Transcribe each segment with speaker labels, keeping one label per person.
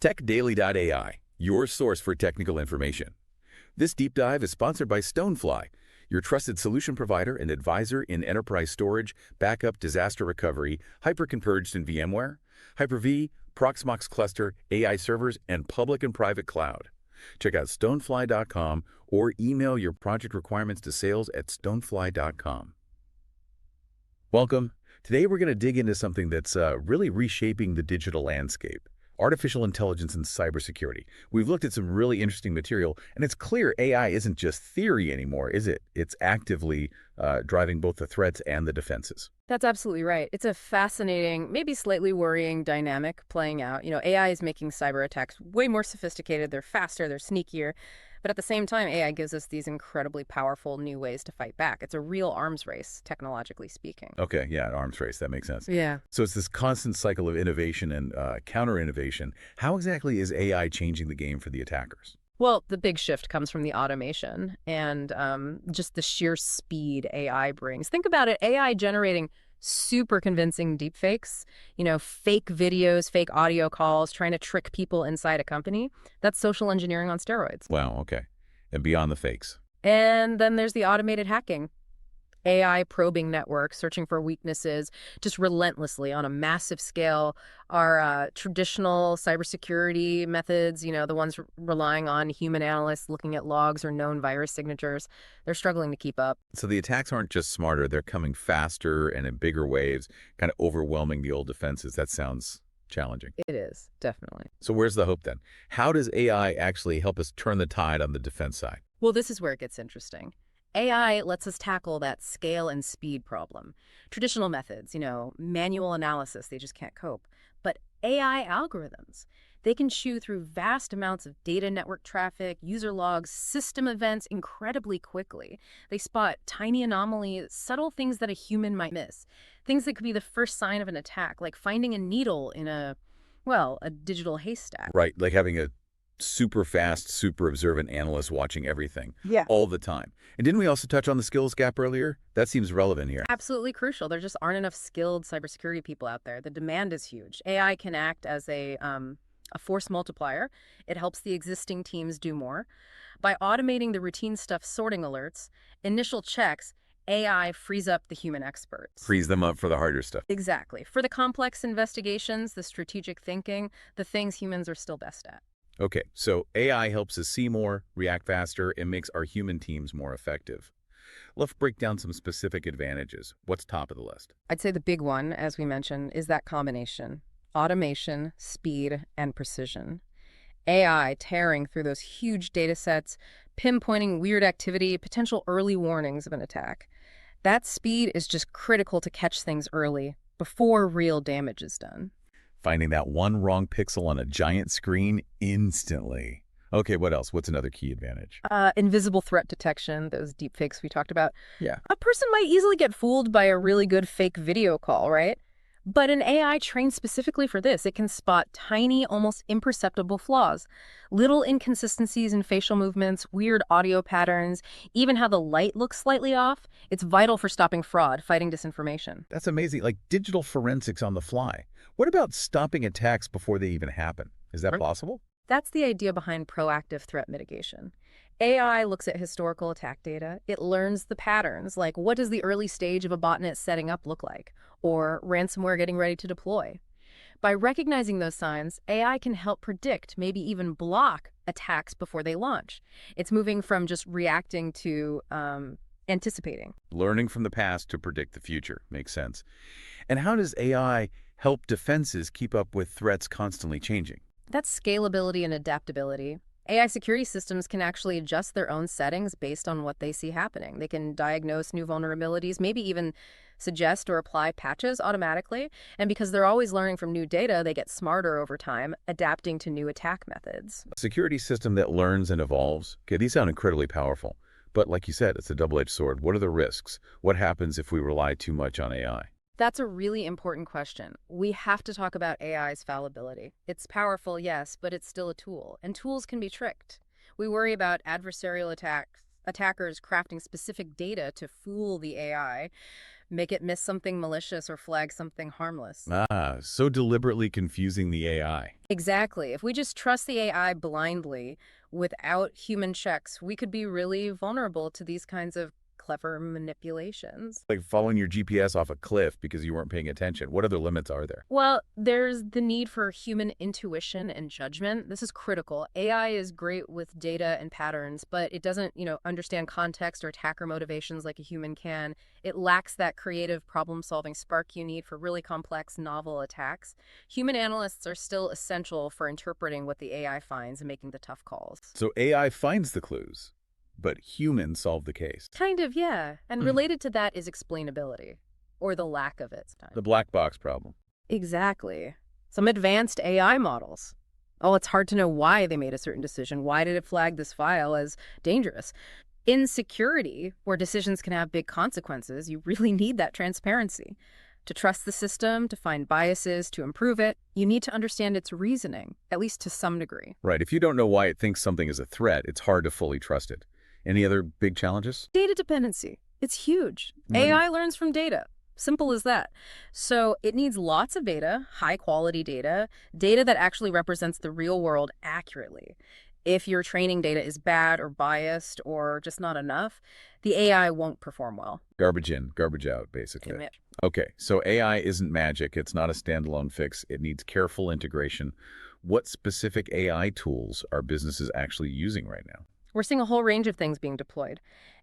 Speaker 1: TechDaily.AI, your source for technical information. This deep dive is sponsored by Stonefly, your trusted solution provider and advisor in enterprise storage, backup, disaster recovery, hyper-converged in VMware, Hyper-V, Proxmox cluster, AI servers, and public and private cloud. Check out stonefly.com or email your project requirements to sales@stonefly.com. Welcome. Today we're going to dig into something that's really reshaping the digital landscape. Artificial intelligence and cybersecurity. We've looked at some really interesting material, and it's clear AI isn't just theory anymore, is it? It's actively driving both the threats and the defenses.
Speaker 2: That's absolutely right. It's a fascinating, maybe slightly worrying dynamic playing out. AI is making cyber attacks way more sophisticated. They're faster, they're sneakier. But at the same time, AI gives us these incredibly powerful new ways to fight back. It's a real arms race, technologically speaking.
Speaker 1: Okay, yeah, an arms race. That makes sense.
Speaker 2: Yeah.
Speaker 1: So it's this constant cycle of innovation and counter-innovation. How exactly is AI changing the game for the attackers?
Speaker 2: Well, the big shift comes from the automation and just the sheer speed AI brings. Think about it, AI generating super convincing deepfakes, fake videos, fake audio calls, trying to trick people inside a company. That's social engineering on steroids.
Speaker 1: Wow, okay. And beyond the fakes.
Speaker 2: And then there's the automated hacking. AI probing networks, searching for weaknesses, just relentlessly on a massive scale. Our traditional cybersecurity methods, the ones relying on human analysts looking at logs or known virus signatures, they're struggling to keep up.
Speaker 1: So the attacks aren't just smarter, they're coming faster and in bigger waves, kind of overwhelming the old defenses. That sounds challenging.
Speaker 2: It is, definitely.
Speaker 1: So where's the hope then? How does AI actually help us turn the tide on the defense side?
Speaker 2: Well, this is where it gets interesting. AI lets us tackle that scale and speed problem. Traditional methods, manual analysis, they just can't cope. But AI algorithms, they can chew through vast amounts of data network traffic, user logs, system events incredibly quickly. They spot tiny anomalies, subtle things that a human might miss, things that could be the first sign of an attack, like finding a needle in a digital haystack.
Speaker 1: Right, like having a super fast, super observant analyst watching everything all the time. And didn't we also touch on the skills gap earlier? That seems relevant here.
Speaker 2: Absolutely crucial. There just aren't enough skilled cybersecurity people out there. The demand is huge. AI can act as a force multiplier. It helps the existing teams do more. By automating the routine stuff, sorting alerts, initial checks, AI frees up the human experts.
Speaker 1: Frees them up for the harder stuff.
Speaker 2: Exactly. For the complex investigations, the strategic thinking, the things humans are still best at.
Speaker 1: Okay, so AI helps us see more, react faster, and makes our human teams more effective. Let's break down some specific advantages. What's top of the list?
Speaker 2: I'd say the big one, as we mentioned, is that combination: automation, speed, and precision. AI tearing through those huge data sets, pinpointing weird activity, potential early warnings of an attack. That speed is just critical to catch things early, before real damage is done.
Speaker 1: Finding that one wrong pixel on a giant screen instantly. Okay, what else? What's another key advantage?
Speaker 2: Invisible threat detection, those deepfakes we talked about.
Speaker 1: Yeah.
Speaker 2: A person might easily get fooled by a really good fake video call, right? But an AI trained specifically for this, it can spot tiny, almost imperceptible flaws, little inconsistencies in facial movements, weird audio patterns, even how the light looks slightly off. It's vital for stopping fraud, fighting disinformation.
Speaker 1: That's amazing, like digital forensics on the fly. What about stopping attacks before they even happen? Is that possible?
Speaker 2: That's the idea behind proactive threat mitigation. AI looks at historical attack data. It learns the patterns, like what does the early stage of a botnet setting up look like, or ransomware getting ready to deploy. By recognizing those signs, AI can help predict, maybe even block attacks before they launch. It's moving from just reacting to anticipating.
Speaker 1: Learning from the past to predict the future. Makes sense. And how does AI help defenses keep up with threats constantly changing?
Speaker 2: That's scalability and adaptability. AI security systems can actually adjust their own settings based on what they see happening. They can diagnose new vulnerabilities, maybe even suggest or apply patches automatically. And because they're always learning from new data, they get smarter over time, adapting to new attack methods.
Speaker 1: A security system that learns and evolves. Okay, these sound incredibly powerful. But like you said, it's a double-edged sword. What are the risks? What happens if we rely too much on AI?
Speaker 2: That's a really important question. We have to talk about AI's fallibility. It's powerful, yes, but it's still a tool, and tools can be tricked. We worry about adversarial attackers crafting specific data to fool the AI, make it miss something malicious or flag something harmless.
Speaker 1: Ah, so deliberately confusing the AI.
Speaker 2: Exactly. If we just trust the AI blindly without human checks, we could be really vulnerable to these kinds of clever manipulations.
Speaker 1: Like following your GPS off a cliff because you weren't paying attention. What other limits are there?
Speaker 2: Well, there's the need for human intuition and judgment. This is critical. AI is great with data and patterns, but it doesn't, understand context or attacker motivations like a human can. It lacks that creative problem-solving spark you need for really complex, novel attacks. Human analysts are still essential for interpreting what the AI finds and making the tough calls.
Speaker 1: So AI finds the clues, but humans solve the case.
Speaker 2: Kind of, yeah. And related to that is explainability, or the lack of it sometimes.
Speaker 1: The black box problem.
Speaker 2: Exactly. Some advanced AI models. Oh, it's hard to know why they made a certain decision. Why did it flag this file as dangerous? In security, where decisions can have big consequences, you really need that transparency. To trust the system, to find biases, to improve it, you need to understand its reasoning, at least to some degree.
Speaker 1: Right. If you don't know why it thinks something is a threat, it's hard to fully trust it. Any other big challenges?
Speaker 2: Data dependency. It's huge. AI learns from data. Simple as that. So it needs lots of data, high quality data, data that actually represents the real world accurately. If your training data is bad or biased or just not enough, the AI won't perform well.
Speaker 1: Garbage in, garbage out, basically.
Speaker 2: Admit.
Speaker 1: Okay, so AI isn't magic. It's not a standalone fix. It needs careful integration. What specific AI tools are businesses actually using right now?
Speaker 2: We're seeing a whole range of things being deployed.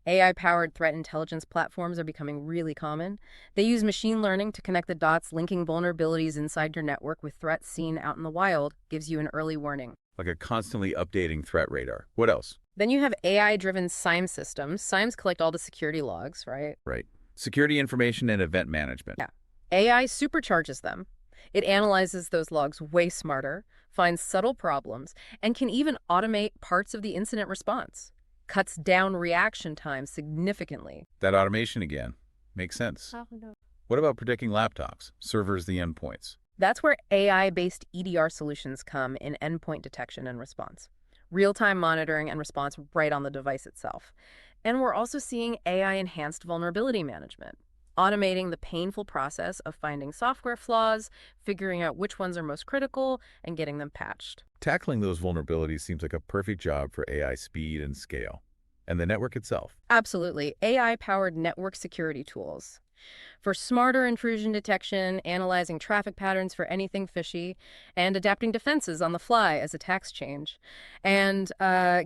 Speaker 2: AI-powered threat intelligence platforms are becoming really common. They use machine learning to connect the dots, linking vulnerabilities inside your network with threats seen out in the wild, gives you an early warning.
Speaker 1: Like a constantly updating threat radar. What else?
Speaker 2: Then you have AI-driven SIEM systems. SIEMs collect all the security logs, right?
Speaker 1: Right. Security information and event management.
Speaker 2: Yeah. AI supercharges them. It analyzes those logs way smarter, finds subtle problems, and can even automate parts of the incident response. Cuts down reaction time significantly.
Speaker 1: That automation again. Makes sense.
Speaker 2: Oh, no.
Speaker 1: What about protecting laptops, servers, the endpoints?
Speaker 2: That's where AI-based EDR solutions come in endpoint detection and response. Real-time monitoring and response right on the device itself. And we're also seeing AI-enhanced vulnerability management, automating the painful process of finding software flaws, figuring out which ones are most critical, and getting them patched.
Speaker 1: Tackling those vulnerabilities seems like a perfect job for AI speed and scale. And the network itself.
Speaker 2: Absolutely. AI-powered network security tools. For smarter intrusion detection, analyzing traffic patterns for anything fishy, and adapting defenses on the fly as attacks change. And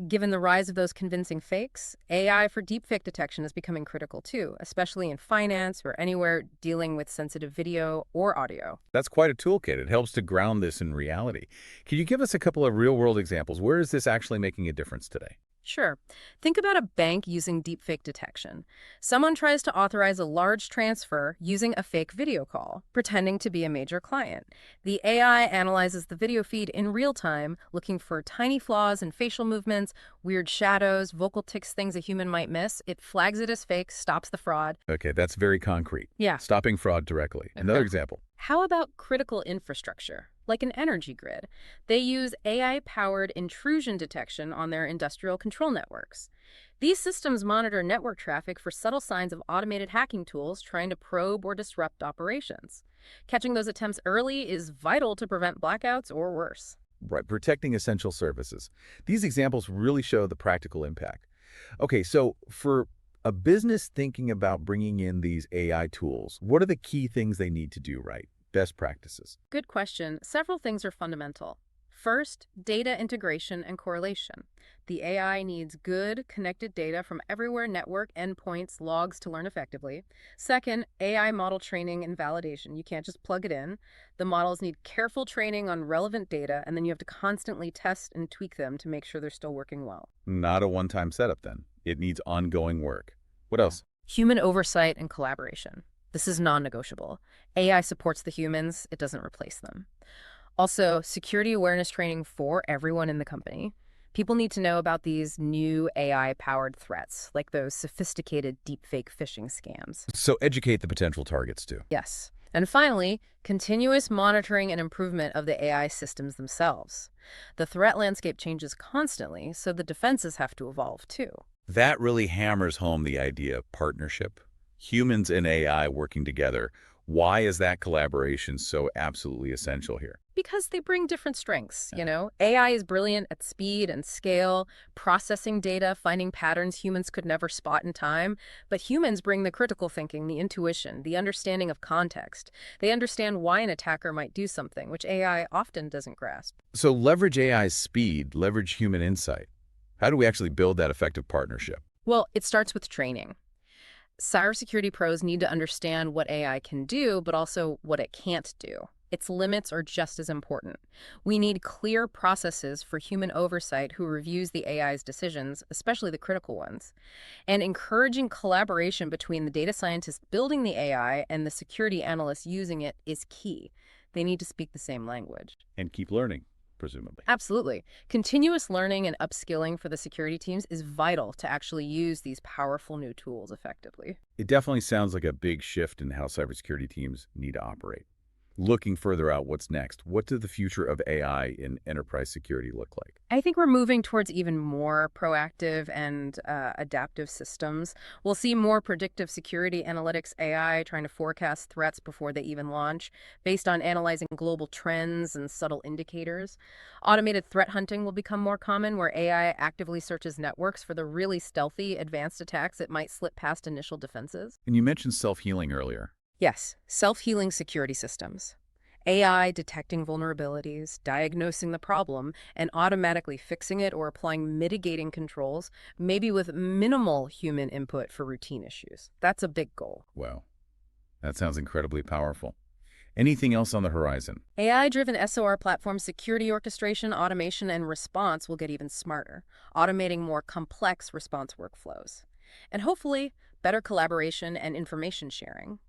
Speaker 2: given the rise of those convincing fakes, AI for deepfake detection is becoming critical too, especially in finance or anywhere dealing with sensitive video or audio.
Speaker 1: That's quite a toolkit. It helps to ground this in reality. Can you give us a couple of real-world examples? Where is this actually making a difference today?
Speaker 2: Sure. Think about a bank using deepfake detection. Someone tries to authorize a large transfer using a fake video call, pretending to be a major client. The AI analyzes the video feed in real time, looking for tiny flaws in facial movements, weird shadows, vocal tics, things a human might miss. It flags it as fake, stops the fraud.
Speaker 1: Okay, that's very concrete.
Speaker 2: Yeah.
Speaker 1: Stopping fraud directly. Another example.
Speaker 2: How about critical infrastructure, like an energy grid? They use AI-powered intrusion detection on their industrial control networks. These systems monitor network traffic for subtle signs of automated hacking tools trying to probe or disrupt operations. Catching those attempts early is vital to prevent blackouts or worse.
Speaker 1: Right, protecting essential services. These examples really show the practical impact. Okay, so for a business thinking about bringing in these AI tools, what are the key things they need to do right? Best practices.
Speaker 2: Good question. Several things are fundamental. First, data integration and correlation. The AI needs good, connected data from everywhere, network, endpoints, logs to learn effectively. Second, AI model training and validation. You can't just plug it in. The models need careful training on relevant data, and then you have to constantly test and tweak them to make sure they're still working well.
Speaker 1: Not a one-time setup then. It needs ongoing work. What else?
Speaker 2: Human oversight and collaboration. This is non-negotiable. AI supports the humans, it doesn't replace them. Also, security awareness training for everyone in the company. People need to know about these new AI-powered threats, like those sophisticated deepfake phishing scams.
Speaker 1: So educate the potential targets too.
Speaker 2: Yes. And finally, continuous monitoring and improvement of the AI systems themselves. The threat landscape changes constantly, so the defenses have to evolve too.
Speaker 1: That really hammers home the idea of partnership. Humans and AI working together. Why is that collaboration so absolutely essential here?
Speaker 2: Because they bring different strengths, AI is brilliant at speed and scale, processing data, finding patterns humans could never spot in time. But humans bring the critical thinking, the intuition, the understanding of context. They understand why an attacker might do something, which AI often doesn't grasp.
Speaker 1: So leverage AI's speed, leverage human insight. How do we actually build that effective partnership?
Speaker 2: Well, it starts with training. Cybersecurity pros need to understand what AI can do, but also what it can't do. Its limits are just as important. We need clear processes for human oversight who reviews the AI's decisions, especially the critical ones. And encouraging collaboration between the data scientists building the AI and the security analysts using it is key. They need to speak the same language.
Speaker 1: And keep learning, presumably.
Speaker 2: Absolutely. Continuous learning and upskilling for the security teams is vital to actually use these powerful new tools effectively.
Speaker 1: It definitely sounds like a big shift in how cybersecurity teams need to operate. Looking further out, what's next? What does the future of AI in enterprise security look like?
Speaker 2: I think we're moving towards even more proactive and adaptive systems. We'll see more predictive security analytics AI trying to forecast threats before they even launch, based on analyzing global trends and subtle indicators. Automated threat hunting will become more common, where AI actively searches networks for the really stealthy, advanced attacks that might slip past initial defenses.
Speaker 1: And you mentioned self-healing earlier.
Speaker 2: Yes, self-healing security systems. AI detecting vulnerabilities, diagnosing the problem, and automatically fixing it or applying mitigating controls, maybe with minimal human input for routine issues. That's a big goal.
Speaker 1: Wow, that sounds incredibly powerful. Anything else on the horizon?
Speaker 2: AI-driven SOR platform security orchestration, automation, and response will get even smarter, automating more complex response workflows. And hopefully, better collaboration and information sharing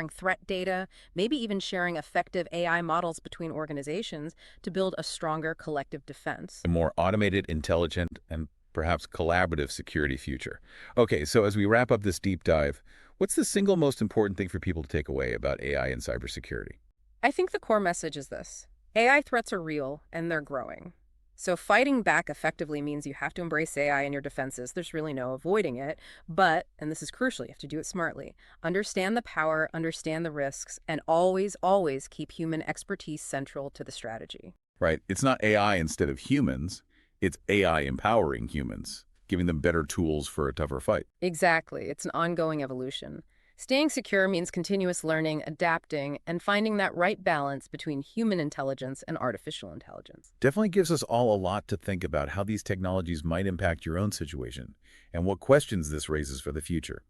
Speaker 2: threat data, maybe even sharing effective AI models between organizations to build a stronger collective defense.
Speaker 1: A more automated, intelligent, and perhaps collaborative security future. Okay, so as we wrap up this deep dive, what's the single most important thing for people to take away about AI and cybersecurity?
Speaker 2: I think the core message is this. AI threats are real, and they're growing. So fighting back effectively means you have to embrace AI in your defenses. There's really no avoiding it. But, and this is crucial, you have to do it smartly. Understand the power, understand the risks, and always, always keep human expertise central to the strategy.
Speaker 1: Right, it's not AI instead of humans, it's AI empowering humans, giving them better tools for a tougher fight.
Speaker 2: Exactly. It's an ongoing evolution. Staying secure means continuous learning, adapting, and finding that right balance between human intelligence and artificial intelligence.
Speaker 1: Definitely gives us all a lot to think about how these technologies might impact your own situation and what questions this raises for the future.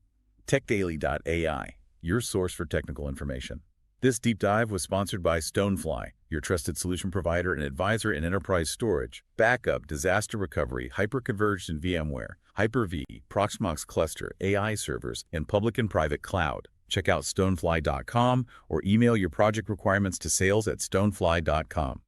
Speaker 1: TechDaily.AI, your source for technical information. This deep dive was sponsored by Stonefly, your trusted solution provider and advisor in enterprise storage, backup, disaster recovery, hyperconverged in VMware, Hyper-V, Proxmox cluster, AI servers, and public and private cloud. Check out stonefly.com or email your project requirements to sales@stonefly.com.